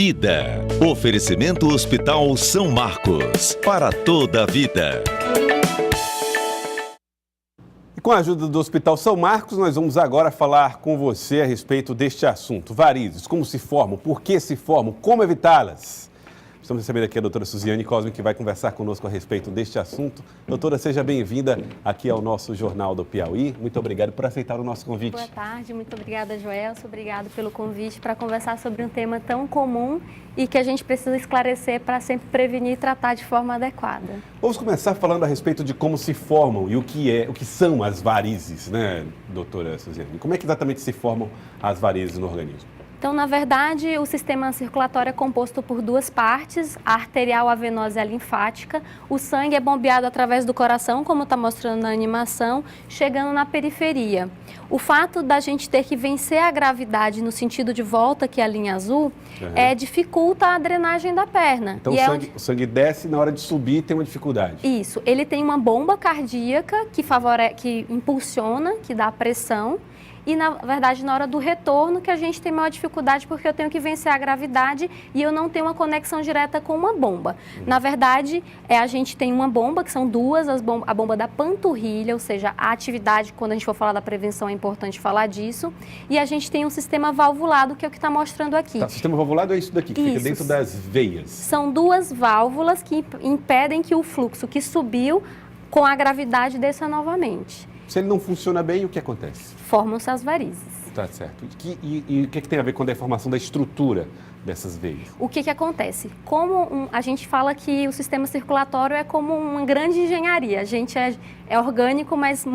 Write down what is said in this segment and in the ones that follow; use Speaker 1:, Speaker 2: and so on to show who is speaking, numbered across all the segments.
Speaker 1: Vida. Oferecimento Hospital São Marcos. Para toda a vida.
Speaker 2: E com a ajuda do Hospital São Marcos, nós vamos agora falar com você a respeito deste assunto. Varizes, como se formam, por que se formam, como evitá-las? Estamos recebendo aqui a doutora Suziane Cosme, que vai conversar conosco a respeito deste assunto. Doutora, seja bem-vinda aqui ao nosso Jornal do Piauí. Muito obrigado por aceitar o nosso convite.
Speaker 3: Boa tarde, muito obrigada, Joelso. Obrigado pelo convite para conversar sobre um tema tão comum e que a gente precisa esclarecer para sempre prevenir e tratar de forma adequada.
Speaker 2: Vamos começar falando a respeito de como se formam e o que são as varizes, né, doutora Suziane? Como é que exatamente se formam as varizes no organismo?
Speaker 3: Então, na verdade, o sistema circulatório é composto por duas partes, a arterial, a venosa e a linfática. O sangue é bombeado através do coração, como está mostrando na animação, chegando na periferia. O fato da gente ter que vencer a gravidade no sentido de volta, que é a linha azul, dificulta a drenagem da perna.
Speaker 2: Então, o sangue desce, na hora de subir tem uma dificuldade.
Speaker 3: Isso. Ele tem uma bomba cardíaca que impulsiona, que dá pressão. E, na verdade, na hora do retorno que a gente tem maior dificuldade porque eu tenho que vencer a gravidade e eu não tenho uma conexão direta com uma bomba. Na verdade, a gente tem uma bomba, que são duas, a bomba da panturrilha, ou seja, a atividade, quando a gente for falar da prevenção, é importante falar disso. E a gente tem um sistema valvulado, que é o que está mostrando aqui.
Speaker 2: Tá, o sistema valvulado é isso daqui, que fica dentro das veias.
Speaker 3: São duas válvulas que impedem que o fluxo que subiu com a gravidade desça novamente.
Speaker 2: Se ele não funciona bem, o que acontece?
Speaker 3: Formam-se as varizes.
Speaker 2: Tá certo. E o que tem a ver com a deformação da estrutura dessas veias?
Speaker 3: O que acontece? A gente fala que o sistema circulatório é como uma grande engenharia. A gente é orgânico, mas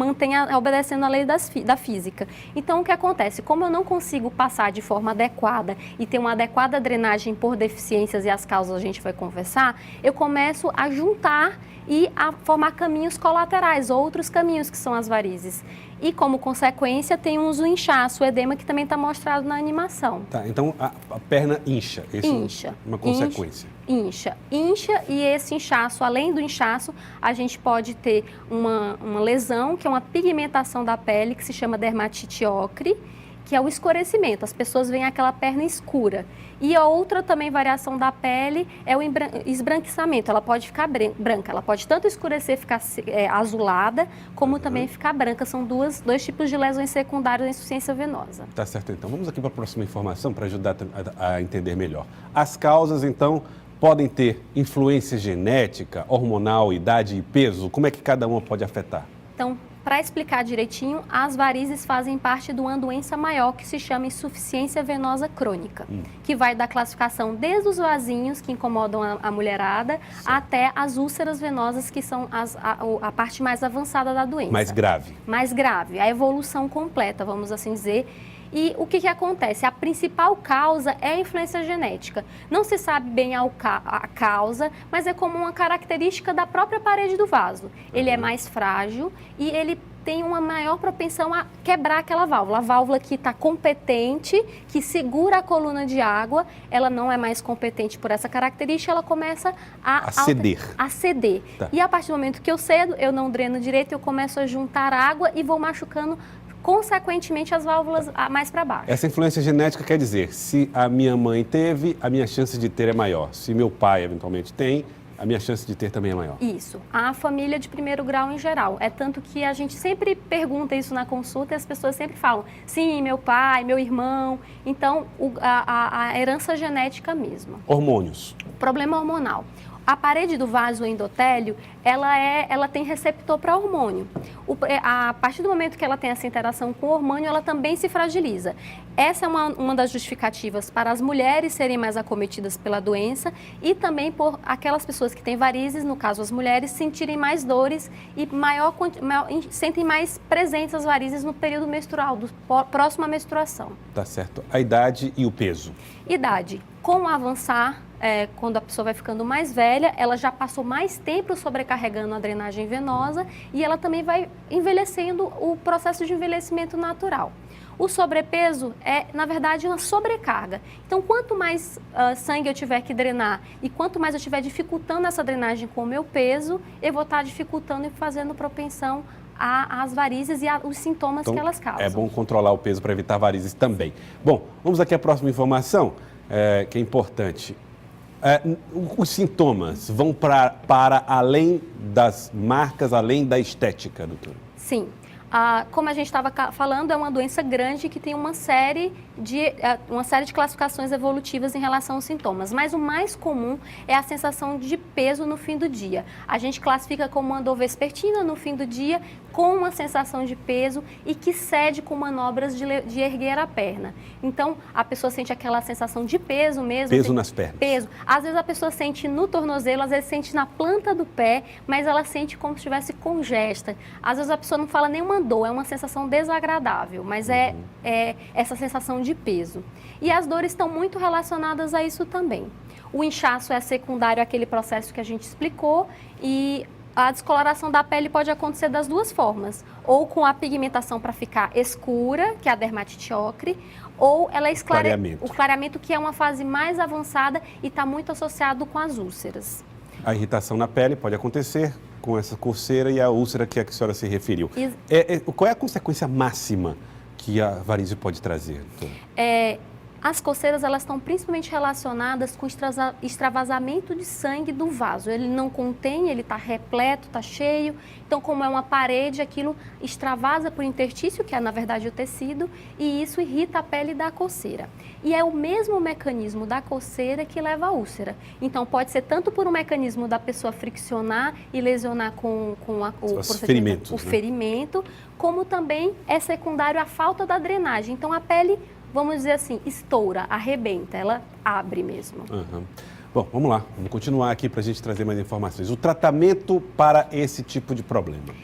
Speaker 3: obedecendo a lei da física. Então, o que acontece? Como eu não consigo passar de forma adequada e ter uma adequada drenagem por deficiências e as causas a gente vai conversar, eu começo a juntar e a formar caminhos colaterais, outros caminhos que são as varizes. E, como consequência, tem o inchaço, o edema, que também está mostrado na animação.
Speaker 2: Tá, então a perna incha.
Speaker 3: Incha.
Speaker 2: É uma consequência.
Speaker 3: Incha, e esse inchaço, além do inchaço, a gente pode ter uma lesão, que é uma pigmentação da pele, que se chama dermatite ocre, que é o escurecimento. As pessoas veem aquela perna escura. E a outra também variação da pele é o esbranquiçamento. Ela pode ficar branca, ela pode tanto escurecer, ficar azulada, como também ficar branca. São dois tipos de lesões secundárias da insuficiência venosa.
Speaker 2: Tá certo, então. Vamos aqui para a próxima informação para ajudar a entender melhor. As causas, então, podem ter influência genética, hormonal, idade e peso? Como é que cada uma pode afetar?
Speaker 3: Então, para explicar direitinho, as varizes fazem parte de uma doença maior que se chama insuficiência venosa crônica, que vai da classificação desde os vasinhos que incomodam a mulherada até as úlceras venosas, que são a parte mais avançada da doença.
Speaker 2: Mais grave. Mais
Speaker 3: grave, a evolução completa, vamos assim dizer. E o que acontece? A principal causa é a influência genética. Não se sabe bem a causa, mas é como uma característica da própria parede do vaso. Ele é mais frágil e ele tem uma maior propensão a quebrar aquela válvula. A válvula que está competente, que segura a coluna de água, ela não é mais competente por essa característica, ela começa a ceder. Tá. E a partir do momento que eu cedo, eu não dreno direito, eu começo a juntar água e vou machucando consequentemente as válvulas mais para baixo.
Speaker 2: Essa influência genética quer dizer, se a minha mãe teve, a minha chance de ter é maior. Se meu pai eventualmente tem, a minha chance de ter também é maior.
Speaker 3: Isso. A família de primeiro grau em geral. É tanto que a gente sempre pergunta isso na consulta e as pessoas sempre falam, sim, meu pai, meu irmão. Então, a herança genética mesmo.
Speaker 2: Hormônios.
Speaker 3: Problema hormonal. A parede do vaso endotélio, ela tem receptor para hormônio. A partir do momento que ela tem essa interação com o hormônio, ela também se fragiliza. Essa é uma das justificativas para as mulheres serem mais acometidas pela doença e também por aquelas pessoas que têm varizes, no caso as mulheres, sentirem mais dores e sentem mais presentes as varizes no período menstrual, próximo à menstruação.
Speaker 2: Tá certo. A idade e o peso?
Speaker 3: Idade. Com o avançar, quando a pessoa vai ficando mais velha, ela já passou mais tempo sobrecarregando a drenagem venosa e ela também vai envelhecendo o processo de envelhecimento natural. O sobrepeso é, na verdade, uma sobrecarga. Então, quanto mais sangue eu tiver que drenar e quanto mais eu estiver dificultando essa drenagem com o meu peso, eu vou estar dificultando e fazendo propensão às varizes e os sintomas que elas causam.
Speaker 2: É bom controlar o peso para evitar varizes também. Bom, vamos aqui à próxima informação. que é importante. Os sintomas vão para além das marcas, além da estética, doutora?
Speaker 3: Sim. Como a gente estava falando, é uma doença grande que tem uma série de classificações evolutivas em relação aos sintomas, mas o mais comum é a sensação de peso no fim do dia. A gente classifica como uma dor vespertina no fim do dia, com uma sensação de peso e que cede com manobras de erguer a perna. Então, a pessoa sente aquela sensação de peso mesmo.
Speaker 2: Peso nas pernas.
Speaker 3: Peso. Às vezes a pessoa sente no tornozelo, às vezes sente na planta do pé, mas ela sente como se estivesse congesta. Às vezes a pessoa não fala nenhuma dor, é uma sensação desagradável, mas é essa sensação de peso. E as dores estão muito relacionadas a isso também. O inchaço é secundário àquele processo que a gente explicou e a descoloração da pele pode acontecer das duas formas, ou com a pigmentação para ficar escura, que é a dermatite ocre, ou ela
Speaker 2: clareamento.
Speaker 3: O clareamento, que é uma fase mais avançada e está muito associado com as úlceras.
Speaker 2: A irritação na pele pode acontecer com essa coceira e a úlcera que a senhora se referiu. Qual é a consequência máxima que a varíze pode trazer, doutora?
Speaker 3: As coceiras, elas estão principalmente relacionadas com extravasamento de sangue do vaso. Ele não contém, ele está repleto, está cheio. Então, como é uma parede, aquilo extravasa para o interstício, que é, na verdade, o tecido, e isso irrita a pele da coceira. E é o mesmo mecanismo da coceira que leva à úlcera. Então, pode ser tanto por um mecanismo da pessoa friccionar e lesionar com o ferimento, como também é secundário a falta da drenagem. Então, a pele, vamos dizer assim, estoura, arrebenta, ela abre mesmo.
Speaker 2: Uhum. Bom, vamos lá, vamos continuar aqui para a gente trazer mais informações. O tratamento para esse tipo de problema?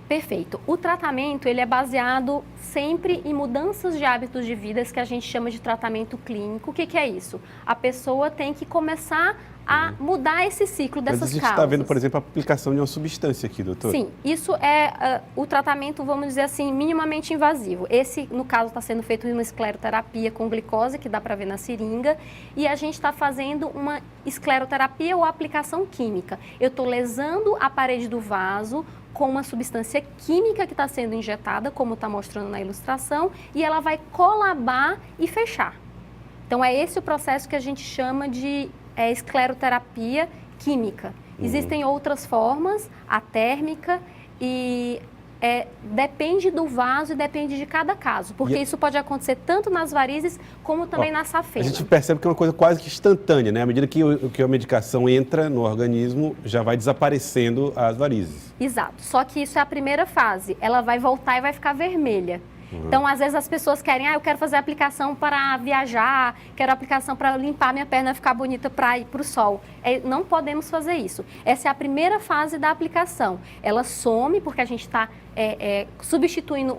Speaker 3: Perfeito. O tratamento, ele é baseado sempre em mudanças de hábitos de vida, que a gente chama de tratamento clínico. O que é isso? A pessoa tem que começar a mudar esse ciclo dessas causas.
Speaker 2: Mas a gente está vendo, por exemplo, a aplicação de uma substância aqui, doutor.
Speaker 3: Sim, isso é o tratamento, vamos dizer assim, minimamente invasivo. Esse, no caso, está sendo feito uma escleroterapia com glicose, que dá para ver na seringa, e a gente está fazendo uma escleroterapia ou aplicação química. Eu estou lesando a parede do vaso com uma substância química que está sendo injetada, como está mostrando na ilustração, e ela vai colabar e fechar. Então, é esse o processo que a gente chama de escleroterapia química. Existem outras formas, a térmica, e depende do vaso e depende de cada caso, porque isso pode acontecer tanto nas varizes como também na safena.
Speaker 2: A gente percebe que é uma coisa quase que instantânea, né? À medida que a medicação entra no organismo, já vai desaparecendo as varizes.
Speaker 3: Exato, só que isso é a primeira fase, ela vai voltar e vai ficar vermelha. Então, às vezes as pessoas querem, eu quero fazer aplicação para viajar, quero aplicação para limpar minha perna, ficar bonita para ir para o sol. Não podemos fazer isso. Essa é a primeira fase da aplicação. Ela some porque a gente está substituindo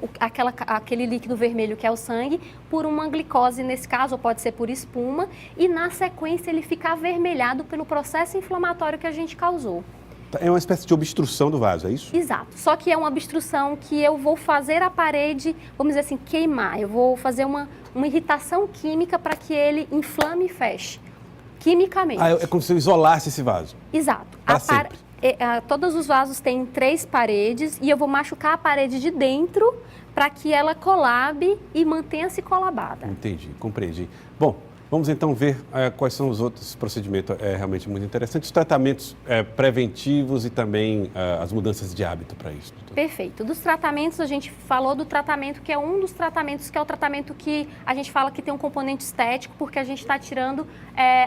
Speaker 3: aquele líquido vermelho que é o sangue por uma glicose, nesse caso, ou pode ser por espuma, e na sequência ele fica avermelhado pelo processo inflamatório que a gente causou.
Speaker 2: É uma espécie de obstrução do vaso, é isso?
Speaker 3: Exato, só que é uma obstrução que eu vou fazer a parede, vamos dizer assim, queimar. Eu vou fazer uma irritação química para que ele inflame e feche, quimicamente.
Speaker 2: É como se eu isolasse esse vaso?
Speaker 3: Exato.
Speaker 2: Para sempre?
Speaker 3: Todos os vasos têm 3 paredes e eu vou machucar a parede de dentro para que ela colabe e mantenha-se colabada.
Speaker 2: Entendi, compreendi. Bom, vamos então ver quais são os outros procedimentos realmente muito interessantes, os tratamentos preventivos e também as mudanças de hábito para isso. Doutor.
Speaker 3: Perfeito. Dos tratamentos, a gente falou do tratamento que é um dos tratamentos, que é o tratamento que a gente fala que tem um componente estético, porque a gente está tirando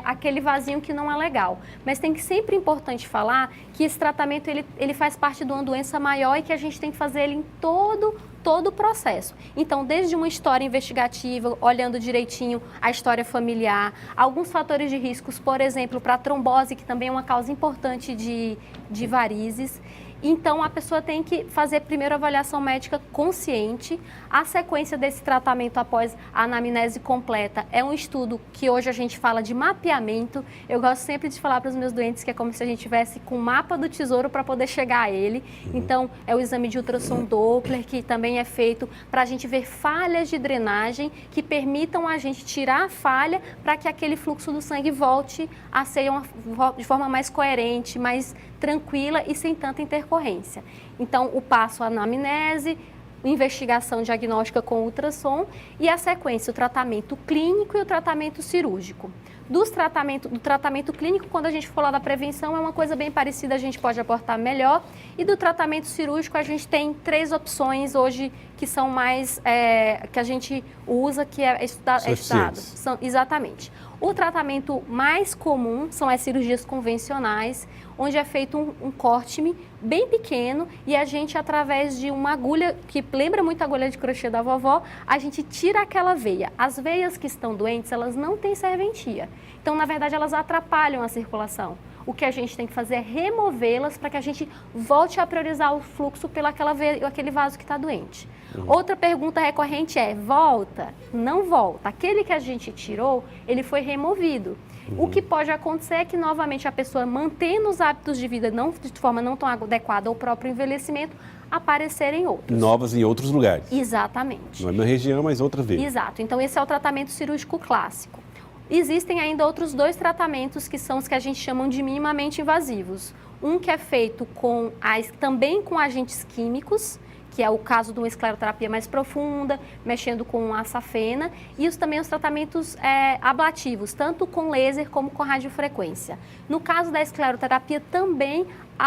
Speaker 3: aquele vasinho que não é legal. Mas tem que sempre importante falar que esse tratamento ele faz parte de uma doença maior e que a gente tem que fazer ele em todo o processo. Então, desde uma história investigativa, olhando direitinho a história familiar, alguns fatores de riscos, por exemplo, para a trombose, que também é uma causa importante de varizes. Então, a pessoa tem que fazer primeiro a avaliação médica consciente. A sequência desse tratamento após a anamnese completa é um estudo que hoje a gente fala de mapeamento. Eu gosto sempre de falar para os meus doentes que é como se a gente tivesse com o mapa do tesouro para poder chegar a ele. Então, é o exame de ultrassom Doppler, que também é feito para a gente ver falhas de drenagem que permitam a gente tirar a falha para que aquele fluxo do sangue volte a ser de forma mais coerente, mais tranquila e sem tanta intercorrência. Então, o passo, a anamnese, investigação diagnóstica com ultrassom e a sequência, o tratamento clínico e o tratamento cirúrgico. do tratamento clínico, quando a gente for lá da prevenção, é uma coisa bem parecida, a gente pode aportar melhor. E do tratamento cirúrgico, a gente tem 3 opções hoje que são mais, que a gente usa, que é estudado. Exatamente. O tratamento mais comum são as cirurgias convencionais, onde é feito um corte bem pequeno e a gente, através de uma agulha, que lembra muito a agulha de crochê da vovó, a gente tira aquela veia. As veias que estão doentes, elas não têm serventia. Então, na verdade, elas atrapalham a circulação. O que a gente tem que fazer é removê-las para que a gente volte a priorizar o fluxo aquele vaso que está doente. Outra pergunta recorrente é, volta? Não volta. Aquele que a gente tirou, ele foi removido. O que pode acontecer é que, novamente, a pessoa, mantendo os hábitos de vida de forma não tão adequada ao próprio envelhecimento, aparecerem outros.
Speaker 2: Novas em outros lugares.
Speaker 3: Exatamente.
Speaker 2: Não é na região, mas outra vez.
Speaker 3: Exato. Então, esse é o tratamento cirúrgico clássico. Existem ainda outros 2 tratamentos que são os que a gente chama de minimamente invasivos. Um que é feito também com agentes químicos, que é o caso de uma escleroterapia mais profunda, mexendo com a safena, e também os tratamentos ablativos, tanto com laser como com radiofrequência. No caso da escleroterapia, também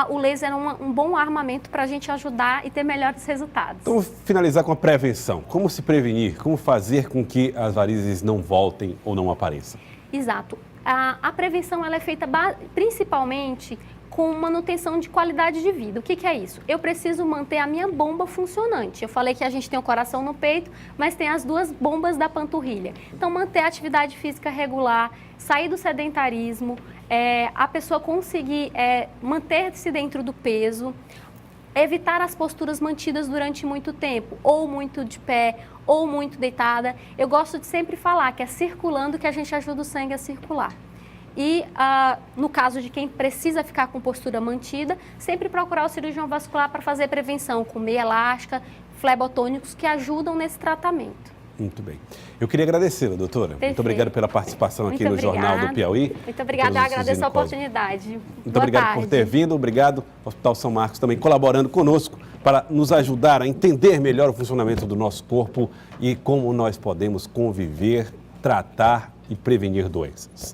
Speaker 3: o laser é um bom armamento para a gente ajudar e ter melhores resultados.
Speaker 2: Então, vamos finalizar com a prevenção. Como se prevenir? Como fazer com que as varizes não voltem ou não apareçam?
Speaker 3: Exato. A prevenção ela é feita principalmente com manutenção de qualidade de vida. O que é isso? Eu preciso manter a minha bomba funcionante. Eu falei que a gente tem o coração no peito, mas tem as 2 bombas da panturrilha. Então, manter a atividade física regular, sair do sedentarismo, a pessoa conseguir manter-se dentro do peso, evitar as posturas mantidas durante muito tempo, ou muito de pé, ou muito deitada. Eu gosto de sempre falar que é circulando que a gente ajuda o sangue a circular. E, no caso de quem precisa ficar com postura mantida, sempre procurar o cirurgião vascular para fazer prevenção com meia elástica, flebotônicos que ajudam nesse tratamento.
Speaker 2: Muito bem. Eu queria agradecê-la, doutora.
Speaker 3: Perfeito.
Speaker 2: Muito obrigado pela participação aqui no Jornal do Piauí.
Speaker 3: Muito obrigada, eu agradeço a oportunidade.
Speaker 2: Muito obrigado por ter vindo, obrigado ao Hospital São Marcos também colaborando conosco para nos ajudar a entender melhor o funcionamento do nosso corpo e como nós podemos conviver, tratar e prevenir doenças.